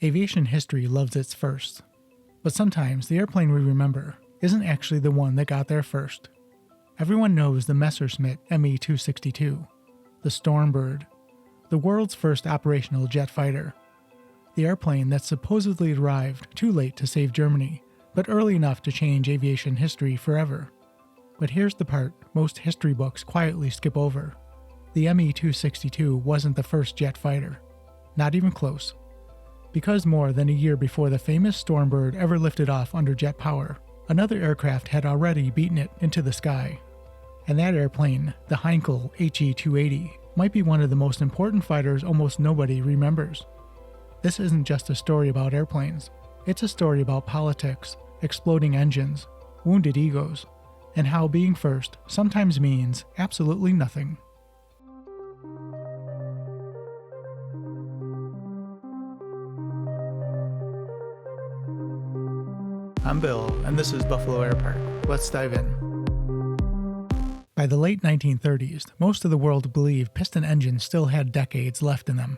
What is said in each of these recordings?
Aviation history loves its firsts, but sometimes the airplane we remember isn't actually the one that got there first. Everyone knows the Messerschmitt Me 262, the Stormbird, the world's first operational jet fighter, the airplane that supposedly arrived too late to save Germany, but early enough to change aviation history forever. But here's the part most history books quietly skip over. The Me 262 wasn't the first jet fighter. Not even close. Because more than a year before the famous Stormbird ever lifted off under jet power, another aircraft had already beaten it into the sky. And that airplane, the Heinkel He 280, might be one of the most important fighters almost nobody remembers. This isn't just a story about airplanes. It's a story about politics, exploding engines, wounded egos, and how being first sometimes means absolutely nothing. I'm Bill, and this is Buffalo Air Park. Let's dive in. By the late 1930s, most of the world believed piston engines still had decades left in them.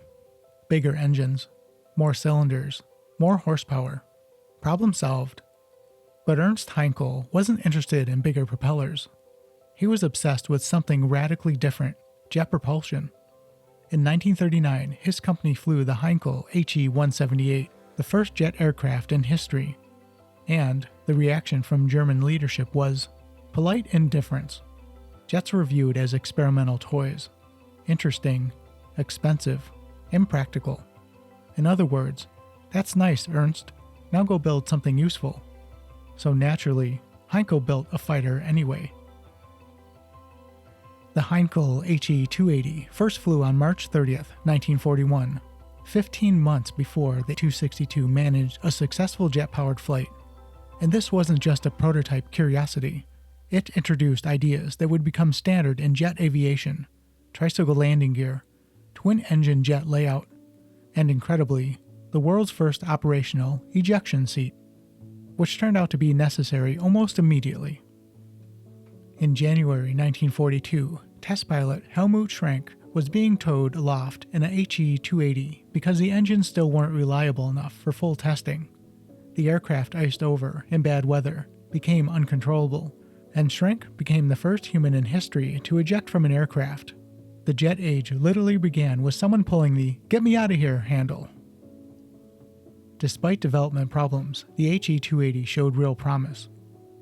Bigger engines, more cylinders, more horsepower. Problem solved. But Ernst Heinkel wasn't interested in bigger propellers. He was obsessed with something radically different, jet propulsion. In 1939, his company flew the Heinkel He 178, the first jet aircraft in history. And the reaction from German leadership was polite indifference. Jets were viewed as experimental toys. Interesting, expensive, impractical. In other words, that's nice, Ernst. Now go build something useful. So naturally, Heinkel built a fighter anyway. The Heinkel He 280 first flew on March 30th, 1941, 15 months before the 262 managed a successful jet-powered flight. And this wasn't just a prototype curiosity. It introduced ideas that would become standard in jet aviation: tricycle landing gear, twin-engine jet layout, and incredibly, the world's first operational ejection seat, which turned out to be necessary almost immediately. In January 1942, test pilot Helmut Schrank was being towed aloft in a He 280 because the engines still weren't reliable enough for full testing. The aircraft iced over in bad weather, became uncontrollable, and Schrank became the first human in history to eject from an aircraft. The jet age literally began with someone pulling the "get me out of here" handle. Despite development problems, the He 280 showed real promise.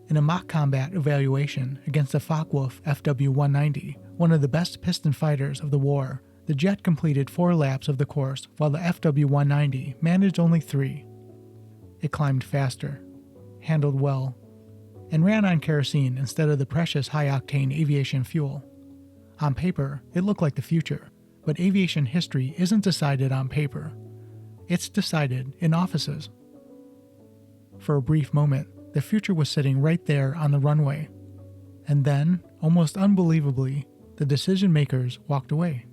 In a mock combat evaluation against the Focke-Wulf FW-190, one of the best piston fighters of the war, the jet completed 4 laps of the course while the FW-190 managed only 3. It climbed faster, handled well, and ran on kerosene instead of the precious high-octane aviation fuel. On paper, it looked like the future, but aviation history isn't decided on paper. It's decided in offices. For a brief moment, the future was sitting right there on the runway. And then, almost unbelievably, the decision makers walked away.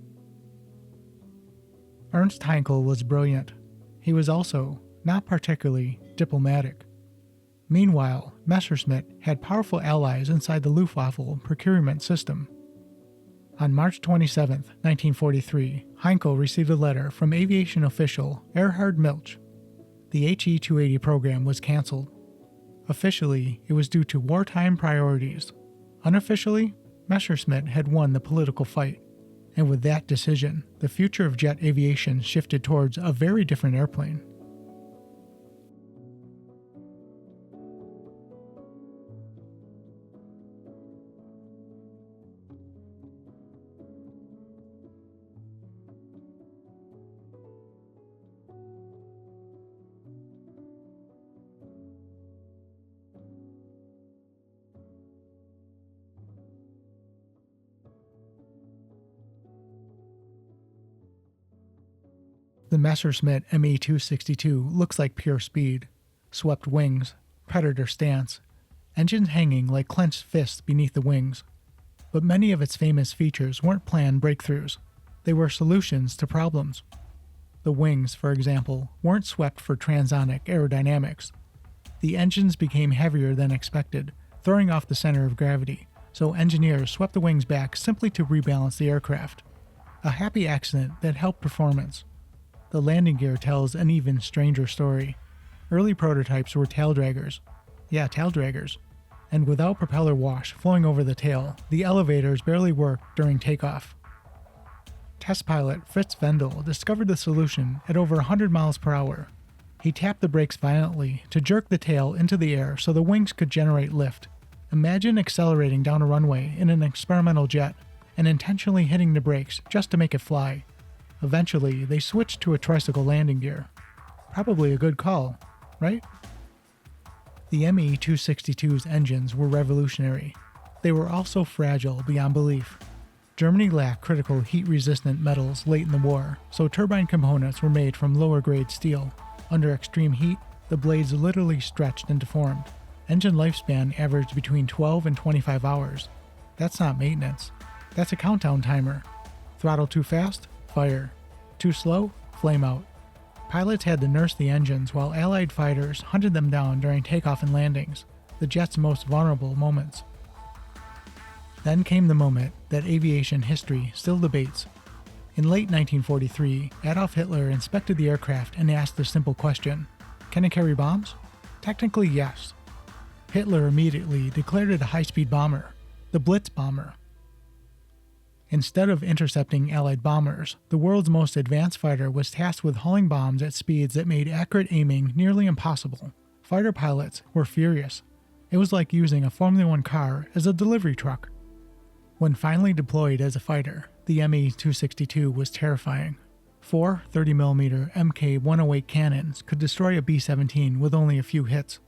Ernst Heinkel was brilliant. He was also not particularly diplomatic. Meanwhile, Messerschmitt had powerful allies inside the Luftwaffe procurement system. On March 27, 1943, Heinkel received a letter from aviation official Erhard Milch. The He 280 program was canceled. Officially, it was due to wartime priorities. Unofficially, Messerschmitt had won the political fight. And with that decision, the future of jet aviation shifted towards a very different airplane. The Messerschmitt Me 262 looks like pure speed. Swept wings, predator stance, engines hanging like clenched fists beneath the wings. But many of its famous features weren't planned breakthroughs. They were solutions to problems. The wings, for example, weren't swept for transonic aerodynamics. The engines became heavier than expected, throwing off the center of gravity, so engineers swept the wings back simply to rebalance the aircraft. A happy accident that helped performance. The landing gear tells an even stranger story. Early prototypes were tail draggers. Yeah, tail draggers. And without propeller wash flowing over the tail, the elevators barely worked during takeoff. Test pilot Fritz Wendel discovered the solution at over 100 miles per hour. He tapped the brakes violently to jerk the tail into the air so the wings could generate lift. Imagine accelerating down a runway in an experimental jet and intentionally hitting the brakes just to make it fly. Eventually, they switched to a tricycle landing gear. Probably a good call, right? The Me-262's engines were revolutionary. They were also fragile beyond belief. Germany lacked critical heat-resistant metals late in the war, so turbine components were made from lower-grade steel. Under extreme heat, the blades literally stretched and deformed. Engine lifespan averaged between 12 and 25 hours. That's not maintenance. That's a countdown timer. Throttle too fast? Fire. Too slow? Flame out. Pilots had to nurse the engines while Allied fighters hunted them down during takeoff and landings, the jet's most vulnerable moments. Then came the moment that aviation history still debates. In late 1943, Adolf Hitler inspected the aircraft and asked the simple question, "Can it carry bombs?" Technically, yes. Hitler immediately declared it a high-speed bomber, the Blitz bomber. Instead of intercepting Allied bombers, the world's most advanced fighter was tasked with hauling bombs at speeds that made accurate aiming nearly impossible. Fighter pilots were furious. It was like using a Formula One car as a delivery truck. When finally deployed as a fighter, the Me-262 was terrifying. 4 30mm Mk-108 cannons could destroy a B-17 with only a few hits.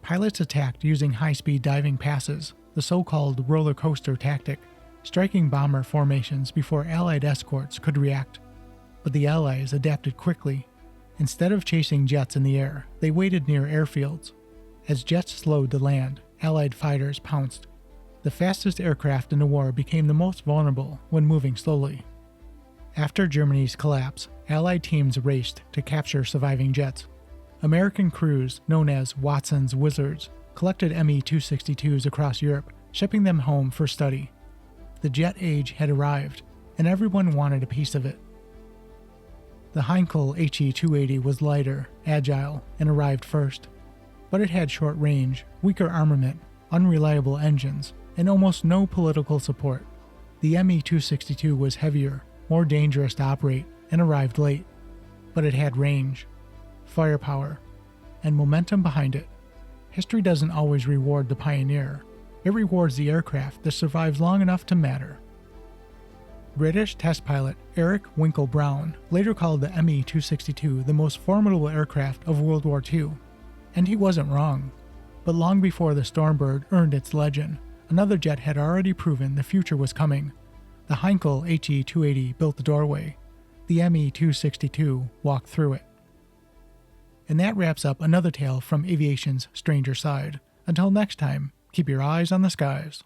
Pilots attacked using high-speed diving passes, the so-called roller coaster tactic, striking bomber formations before Allied escorts could react. But the Allies adapted quickly. Instead of chasing jets in the air, they waited near airfields. As jets slowed to land, Allied fighters pounced. The fastest aircraft in the war became the most vulnerable when moving slowly. After Germany's collapse, Allied teams raced to capture surviving jets. American crews, known as Watson's Wizards, collected Me-262s across Europe, shipping them home for study. The jet age had arrived, and everyone wanted a piece of it. The Heinkel He-280 was lighter, agile, and arrived first. But it had short range, weaker armament, unreliable engines, and almost no political support. The Me-262 was heavier, more dangerous to operate, and arrived late. But it had range, firepower, and momentum behind it. History doesn't always reward the pioneer. It rewards the aircraft that survives long enough to matter. British test pilot Eric Winkle Brown later called the Me-262 the most formidable aircraft of World War II. And he wasn't wrong. But long before the Stormbird earned its legend, another jet had already proven the future was coming. The Heinkel He-280 built the doorway. The Me-262 walked through it. And that wraps up another tale from aviation's stranger side. Until next time, keep your eyes on the skies.